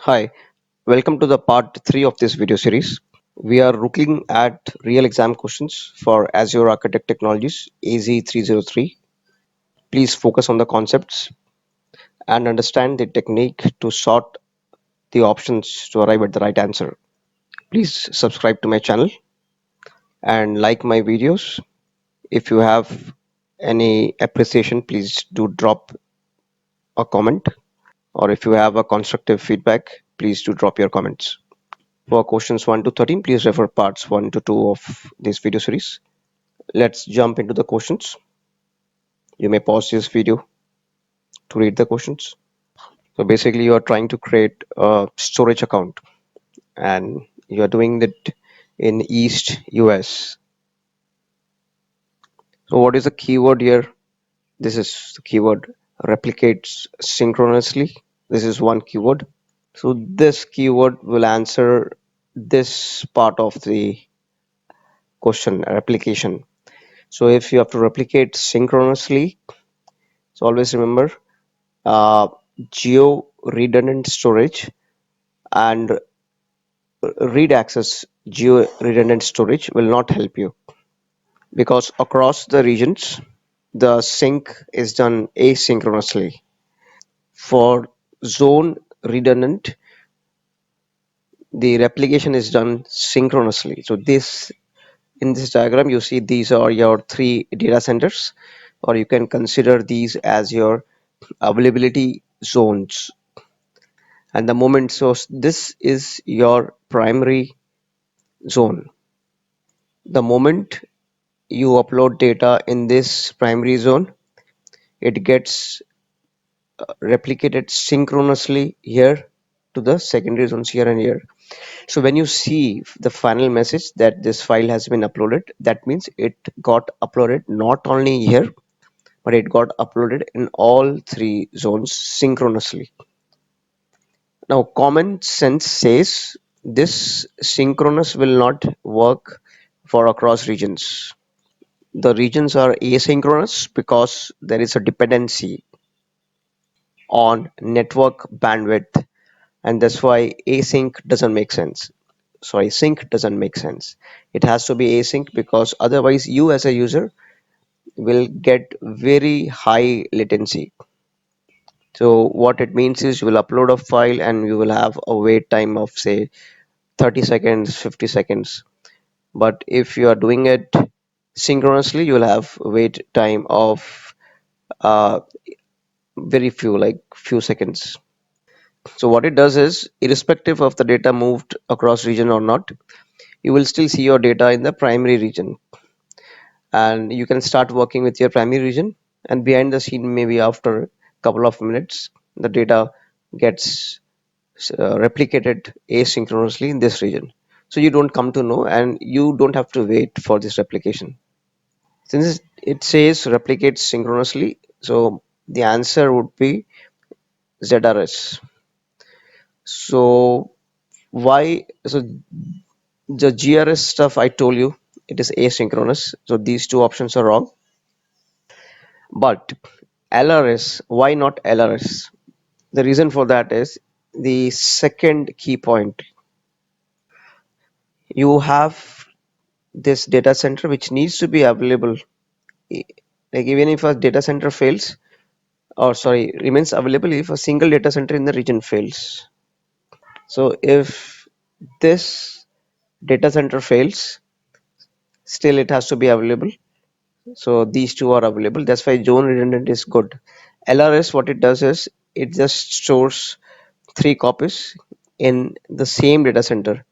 Hi, welcome to the part 3 of this video series. We are looking at real exam questions for Azure Architect Technologies AZ303. Please focus on the concepts and understand the technique to sort the options to arrive at the right answer. Please subscribe to my channel and like my videos. If you have any appreciation, please do drop a comment, or if you have a constructive feedback, please do drop your comments. For questions 1 to 13, please refer parts 1 to 2 of this video series. Let's jump into the questions. You may pause this video to read the questions. So basically, you are trying to create a storage account and you are doing it in East US. So what is the keyword here? This is the keyword replicates synchronously. This is one keyword. So this keyword will answer this part of the question replication. So if you have to replicate synchronously, so always remember uh, geo redundant storage and read access geo redundant storage will not help you because across the regions the sync is done asynchronously. For zone redundant, the replication is done synchronously. So this in this diagram you see these are your three data centers, or you can consider these as your availability zones. And the moment, so this is your primary zone. The moment you upload data in this primary zone, it gets replicated synchronously here to the secondary zones here and here. So when you see the final message that this file has been uploaded, that means it got uploaded not only here, but it got uploaded in all three zones synchronously. Now, common sense says this synchronous will not work for across regions. The regions are asynchronous because there is a dependency on network bandwidth, and that's why async doesn't make sense. Sorry, sync doesn't make sense. It has to be async because otherwise you as a user will get very high latency. So what it means is you will upload a file and you will have a wait time of say 30 seconds, 50 seconds. But if you are doing it synchronously, you will have wait time of uh, very few, like few seconds. So what it does is, irrespective of the data moved across region or not, you will still see your data in the primary region, and you can start working with your primary region. And behind the scene, maybe after a couple of minutes, the data gets replicated asynchronously in this region. So you don't come to know, and you don't have to wait for this replication. Since it says replicates synchronously, so the answer would be ZRS. So why? So the GRS stuff I told you, it is asynchronous. So these two options are wrong. But LRS, why not LRS? The reason for that is the second key point. You have this data center which needs to be available. Like even if a data center fails, or sorry, remains available if a single data center in the region fails. So if this data center fails, still it has to be available. So these two are available. That's why zone redundant is good. LRS, what it does is it just stores three copies in the same data center.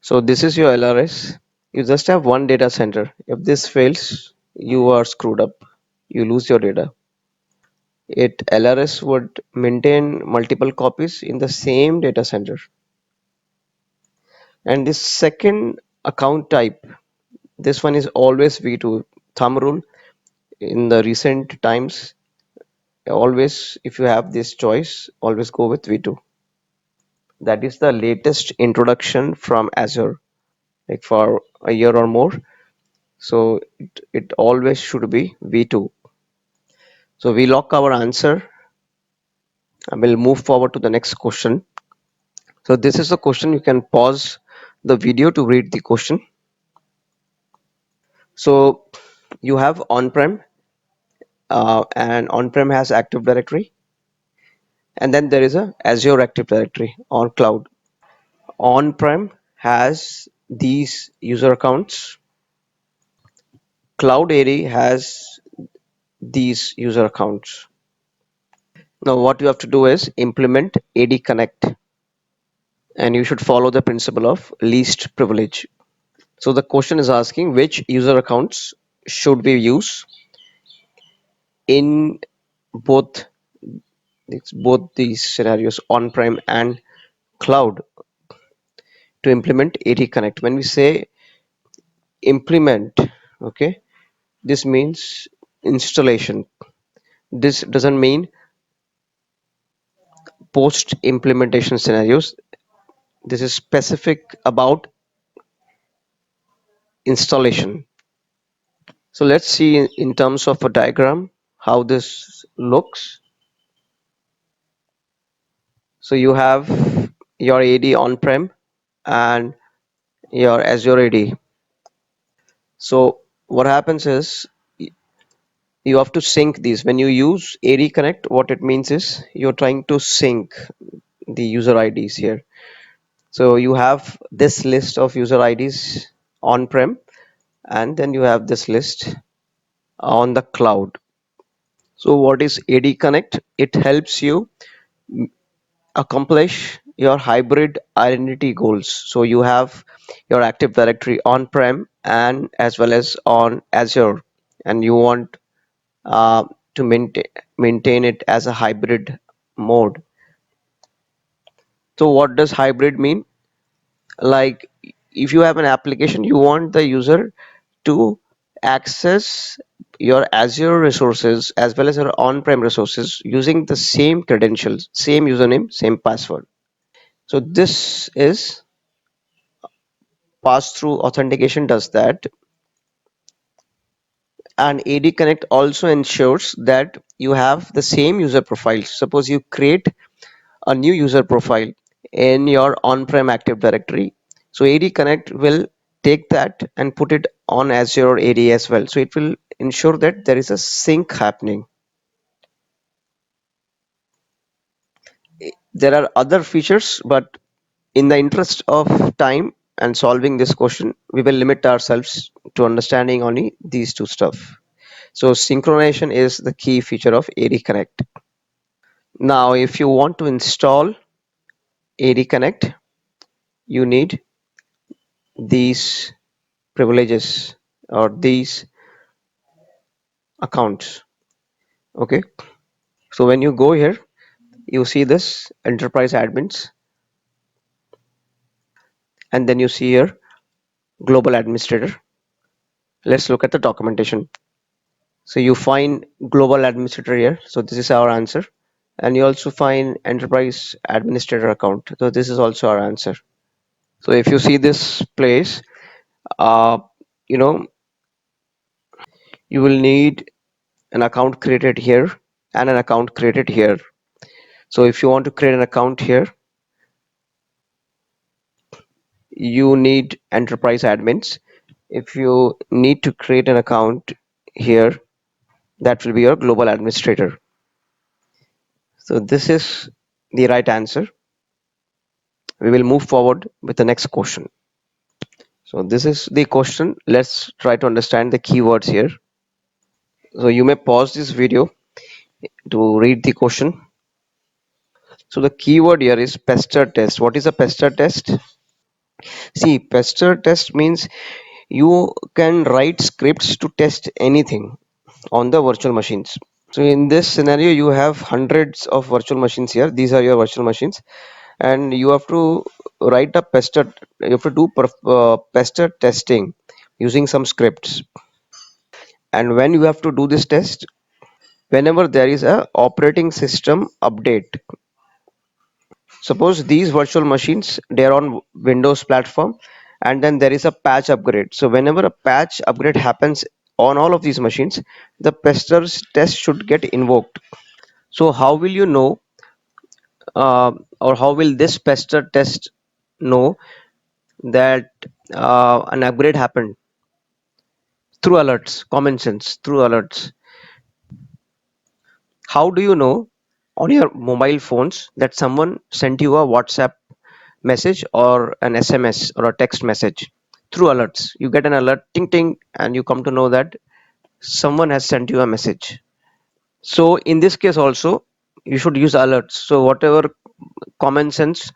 So this is your LRS. You just have one data center. If this fails, you are screwed up. You lose your data. It LRS would maintain multiple copies in the same data center. And this second account type, this one is always V2. Thumb rule in the recent times, always if you have this choice, always go with V2. That is the latest introduction from Azure, like for a year or more. So it always should be V2. So we lock our answer I will move forward to the next question. So this is the question. You can pause the video to read the question. So you have on-prem, and on-prem has Active Directory, and then there is a Azure Active Directory on cloud. On-prem has these user accounts. Cloud AD has these user accounts. Now what you have to do is implement AD Connect, and you should follow the principle of least privilege. So the question is asking which user accounts should we use in both both these scenarios, on-prem and cloud, to implement AD Connect. When we say implement, okay, this means installation. This doesn't mean post implementation scenarios. This is specific about installation. So let's see in terms of a diagram how this looks. So you have your AD on-prem and your Azure AD. So what happens is you have to sync these. When you use AD Connect, what it means is you're trying to sync the user IDs here. So you have this list of user IDs on-prem, and then you have this list on the cloud. So what is AD Connect? It helps you accomplish your hybrid identity goals. So you have your Active Directory on-prem and as well as on Azure, and you want to maintain it as a hybrid mode. So what does hybrid mean? Like if you have an application, you want the user to access your Azure resources as well as your on-prem resources using the same credentials, same username, same password. So this is pass-through authentication does that, and AD Connect also ensures that you have the same user profile. Suppose you create a new user profile in your on-prem Active Directory. So AD Connect will take that and put it on Azure AD as well. So it will ensure that there is a sync happening. There are other features, but in the interest of time and solving this question, we will limit ourselves to understanding only these two stuff. So synchronization is the key feature of AD Connect. Now, if you want to install AD Connect, you need these privileges or these accounts. Okay, so when you go here, you see this enterprise admins, and then you see here global administrator. Let's look at the documentation. So you find global administrator here. So this is our answer. And you also find enterprise administrator account. So this is also our answer. So if you see this place, uh, you know, you will need an account created here and an account created here. So if you want to create an account here, you need enterprise admins. If you need to create an account here, that will be your global administrator. So this is the right answer. We will move forward with the next question. So this is the question. Let's try to understand the keywords here. So you may pause this video to read the question. So the keyword here is pester test. What is a pester test? See, pester test means you can write scripts to test anything on the virtual machines. So in this scenario, you have hundreds of virtual machines here. These are your virtual machines, and you have to write a pester. You have to do pester testing using some scripts. And when you have to do this test, whenever there is a operating system update. Suppose these virtual machines, they are on Windows platform, and then there is a patch upgrade. So whenever a patch upgrade happens on all of these machines, the pesters test should get invoked. So how will you know or how will this pester test know that an upgrade happened? Through alerts, common sense, through alerts. How do you know on your mobile phones that someone sent you a WhatsApp message or an SMS or a text message? Through alerts. You get an alert, ting ting, and you come to know that someone has sent you a message. So in this case also, you should use alerts. So whatever common sense,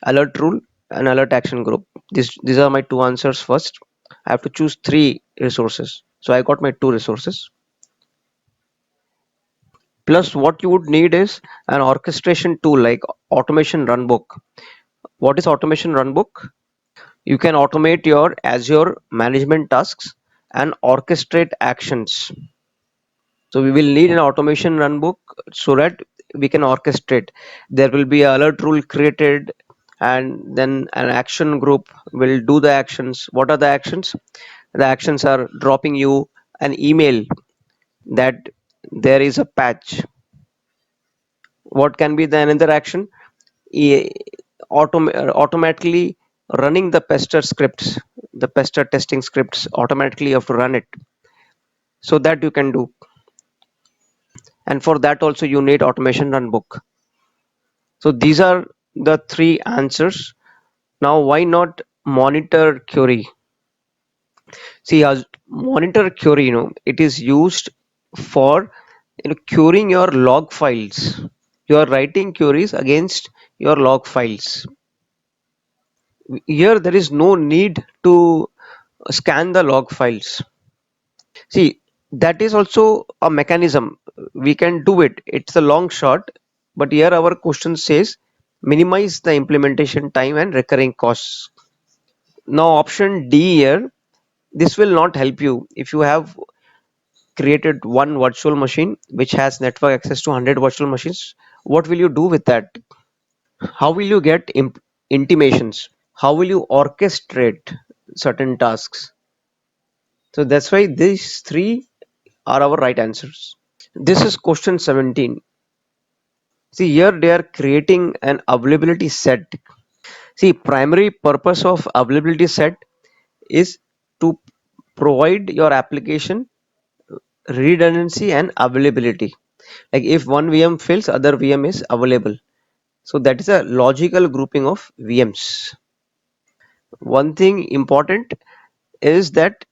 alert rule, and alert action group. These are my two answers first. I have to choose three resources. So I got my two resources. Plus, what you would need is an orchestration tool like Automation Runbook. What is Automation Runbook? You can automate your Azure management tasks and orchestrate actions. So we will need an automation runbook so that we can orchestrate. There will be an alert rule created, and then an action group will do the actions. What are the actions? The actions are dropping you an email that there is a patch. What can be the another action? E- Automatically running the pester scripts, the pester testing scripts. Automatically you have to run it, so that you can do. And for that also you need automation runbook. So these are the three answers. Now, why not monitor query? See, as monitor query, it is used for querying your log files. You are writing queries against your log files. Here, there is no need to scan the log files. See, that is also a mechanism. We can do it. It's a long shot, but here our question says minimize the implementation time and recurring costs. Now, option D here, this will not help you if you have created one virtual machine which has network access to 100 virtual machines. What will you do with that? How will you get intimations? How will you orchestrate certain tasks? So that's why these three are our right answers. This is question 17. See, here they are creating an availability set. See, primary purpose of availability set is to provide your application redundancy and availability. Like if one VM fails, other VM is available. So that is a logical grouping of VMs. One thing important is that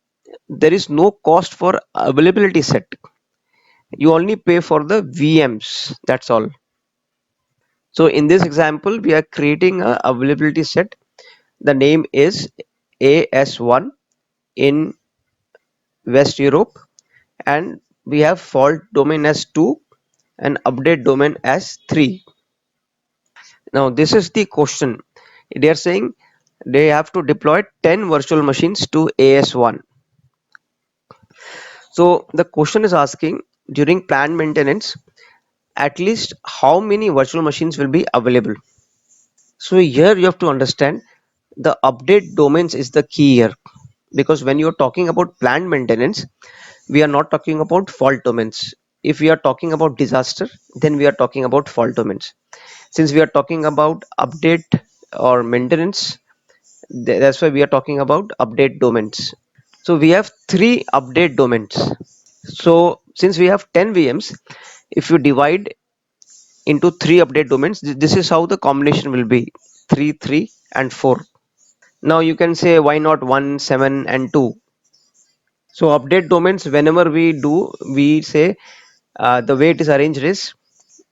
there is no cost for availability set. You only pay for the VMs. That's all. So in this example, we are creating a availability set. The name is AS1 in West Europe, and we have fault domain as 2 and update domain as 3. Now this is the question. They are saying they have to deploy 10 virtual machines to AS1. So the question is asking during planned maintenance, at least how many virtual machines will be available. So here you have to understand the update domains is the key here, because when you're talking about planned maintenance, we are not talking about fault domains. If we are talking about disaster, then we are talking about fault domains. Since we are talking about update or maintenance, that's why we are talking about update domains. So we have three update domains. So since we have 10 VMs, if you divide into three update domains, this is how the combination will be: 3, 3, and 4. Now you can say why not 1, 7, and 2. So update domains, whenever we do, we say the way it is arranged is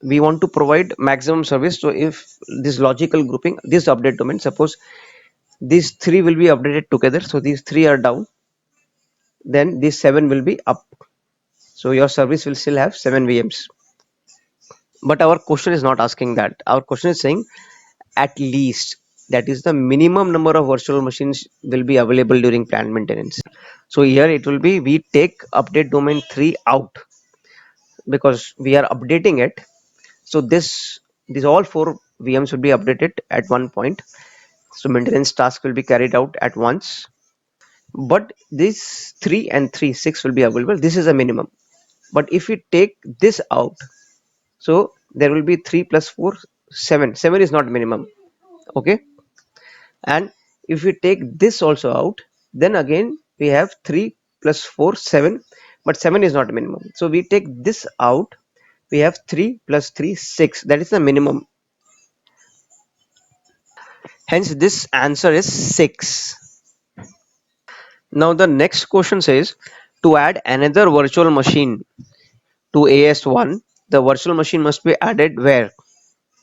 we want to provide maximum service. So if this logical grouping, this update domain, suppose these three will be updated together, so these three are down, then these 7 will be up. So your service will still have 7 VMs. But our question is not asking that. Our question is saying at least, that is the minimum number of virtual machines will be available during planned maintenance. So here it will be, we take update domain 3 out because we are updating it. So these all 4 VMs will be updated at one point. So maintenance task will be carried out at once. But this 3 and 3, 6 will be available. This is a minimum. But if we take this out, so there will be 3 plus 4, 7. 7 is not minimum. Okay, and if we take this also out, then again we have 3 plus 4 7, but 7 is not minimum, so we take this out. We have 3 plus 3 6, that is the minimum. Hence this answer is 6. Now the next question says, to add another virtual machine to AS1, the virtual machine must be added where?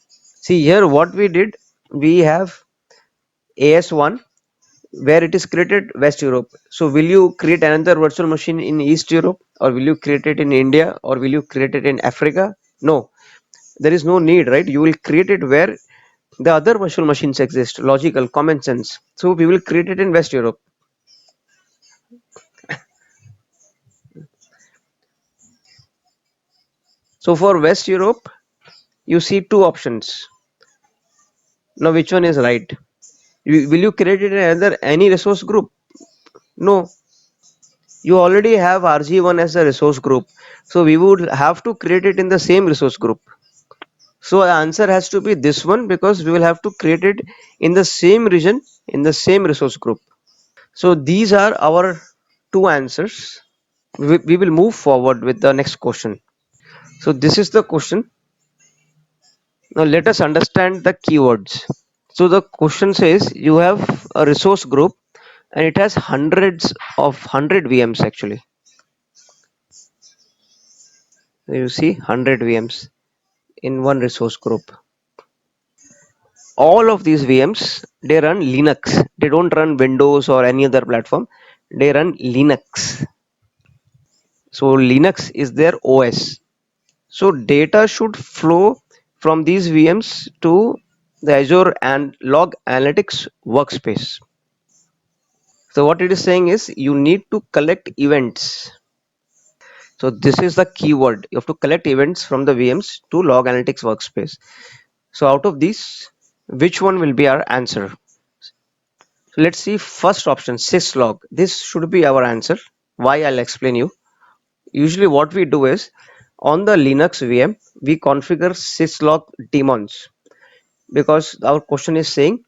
See here what we did, we have AS1 where it is created West Europe. So will you create another virtual machine in East Europe, or will you create it in India, or will you create it in Africa? No, there is no need, right? You will create it where the other virtual machines exist. Logical, common sense. So we will create it in West Europe. So for West Europe, you see two options. Now which one is right? Will you create it in another any resource group? No, you already have RG1 as a resource group. So we would have to create it in the same resource group. So the answer has to be this one, because we will have to create it in the same region, in the same resource group. So these are our two answers. We will move forward with the next question. So this is the question. Now let us understand the keywords. So the question says you have a resource group and it has hundreds of 100 VMs actually. You see 100 VMs in one resource group. All of these VMs, they run Linux. They don't run Windows or any other platform. They run Linux. So Linux is their OS. So data should flow from these VMs to the Azure and Log Analytics workspace. So what it is saying is you need to collect events. So this is the keyword. You have to collect events from the VMs to Log Analytics workspace. So out of these, which one will be our answer? So let's see first option, syslog. This should be our answer. Why? I'll explain you. Usually what we do is on the Linux VM, we configure syslog daemons, because our question is saying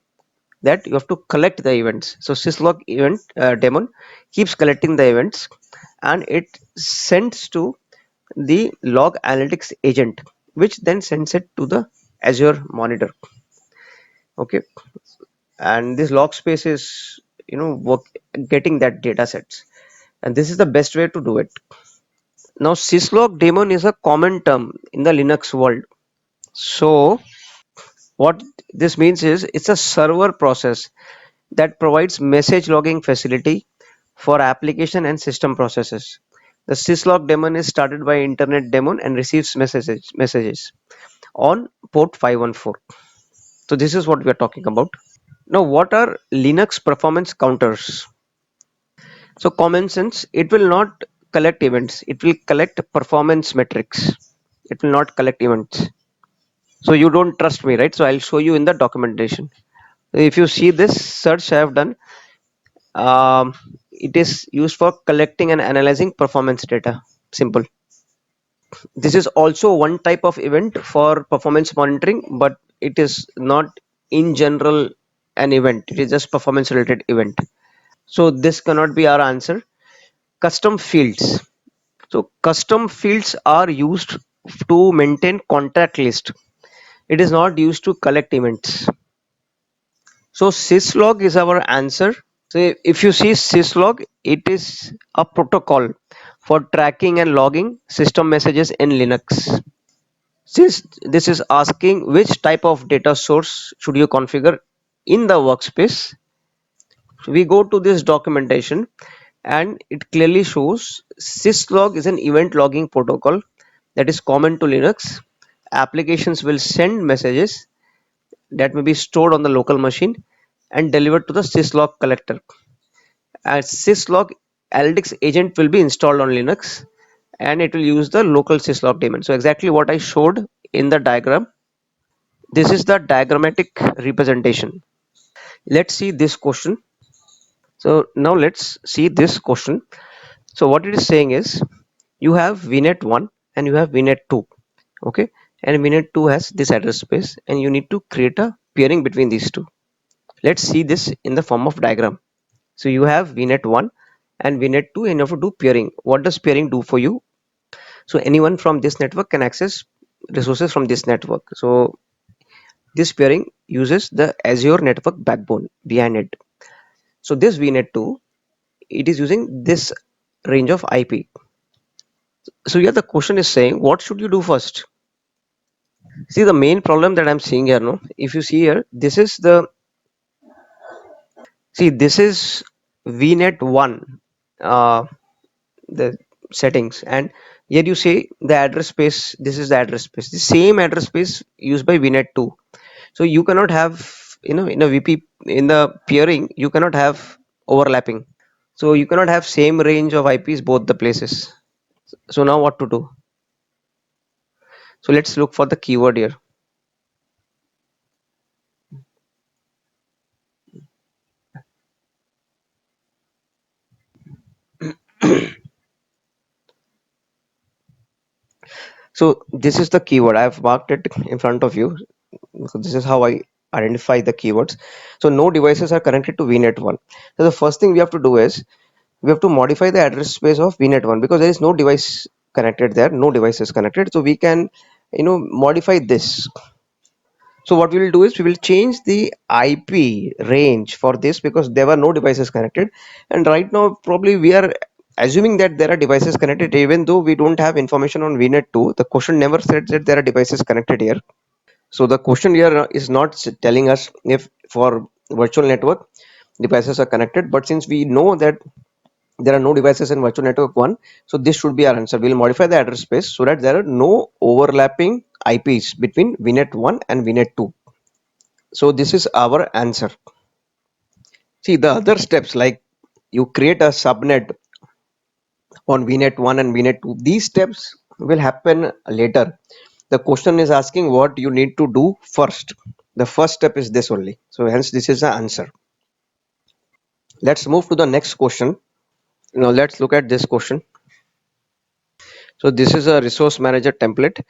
that you have to collect the events. So syslog event daemon keeps collecting the events and it sends to the log analytics agent, which then sends it to the Azure monitor. Okay, and this log space is getting that data sets, and this is the best way to do it. Now syslog daemon is a common term in the Linux world. So what this means is it's a server process that provides message logging facility for application and system processes. The syslog daemon is started by internet daemon and receives messages on port 514. So this is what we are talking about. Now what are Linux performance counters? So common sense, it will not collect events, it will collect performance metrics. It will not collect events. So you don't trust me, right? So I'll show you in the documentation. If you see this search I have done, it is used for collecting and analyzing performance data. Simple. This is also one type of event for performance monitoring, but it is not in general an event. It is just performance related event. So this cannot be our answer. Custom fields. So custom fields are used to maintain contact list. It is not used to collect events. So syslog is our answer. So if you see syslog, it is a protocol for tracking and logging system messages in Linux. Since this is asking which type of data source should you configure in the workspace, we go to this documentation and it clearly shows syslog is an event logging protocol that is common to Linux. Applications will send messages that may be stored on the local machine and delivered to the syslog collector. As syslog analytics agent will be installed on Linux and it will use the local syslog daemon. So exactly what I showed in the diagram. This is the diagrammatic representation. Let's see this question. So now let's see this question. So what it is saying is you have VNet 1 and you have VNet 2. Okay, and VNet 2 has this address space, and you need to create a peering between these two. Let's see this in the form of diagram. So you have VNet 1 and VNet 2, and you have to do peering. What does peering do for you? So anyone from this network can access resources from this network. So this peering uses the Azure network backbone behind it. So this VNet 2, it is using this range of IP. So here the question is saying, what should you do first? See, the main problem that I'm seeing here, no, if you see here, this is the, see, this is VNet 1, the settings, and here you say the address space, this is the address space, the same address space used by VNet 2. So you cannot have, in a VP, in the peering, you cannot have overlapping. So you cannot have same range of IPs both the places. So now what to do? So let's look for the keyword here. So this is the keyword. I've marked it in front of you. So this is how I identify the keywords. So no devices are connected to VNet 1. So the first thing we have to do is we have to modify the address space of VNet 1, because there is no device connected there, no devices connected. So we can, modify this. So what we will do is we will change the IP range for this, because there were no devices connected. And right now, probably we are assuming that there are devices connected, even though we don't have information on VNet 2. The question never said that there are devices connected here. So the question here is not telling us if for virtual network devices are connected, but since we know that there are no devices in virtual network 1, so this should be our answer. We'll modify the address space so that there are no overlapping IPs between VNet 1 and VNet 2. So this is our answer. See, the other steps, like you create a subnet on VNet 1 and VNet 2, these steps will happen later. The question is asking what you need to do first. The first step is this only. So hence this is the answer. Let's move to the next question. Now let's look at this question. So this is a resource manager template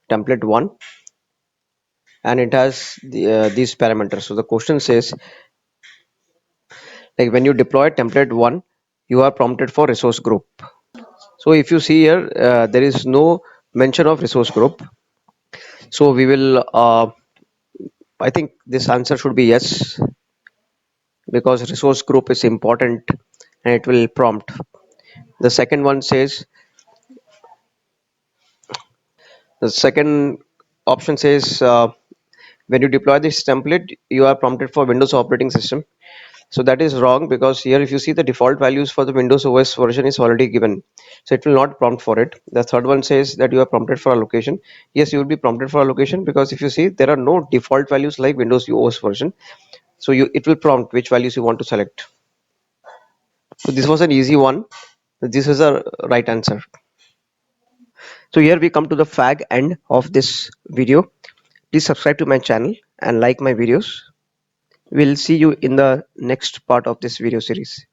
1, and it has these parameters. So the question says, like, when you deploy template 1, you are prompted for resource group. So if you see here, there is no mention of resource group. So we will, I think this answer should be yes, because resource group is important and it will prompt. The second one says, the second option says, when you deploy this template, you are prompted for Windows operating system. So that is wrong, because here if you see the default values for the Windows OS version is already given. So it will not prompt for it. The third one says that you are prompted for a location. Yes, you will be prompted for a location, because if you see there are no default values like Windows OS version. So it will prompt which values you want to select. So this was an easy one. This is a right answer. So here we come to the fag end of this video. Please subscribe to my channel and like my videos. We'll see you in the next part of this video series.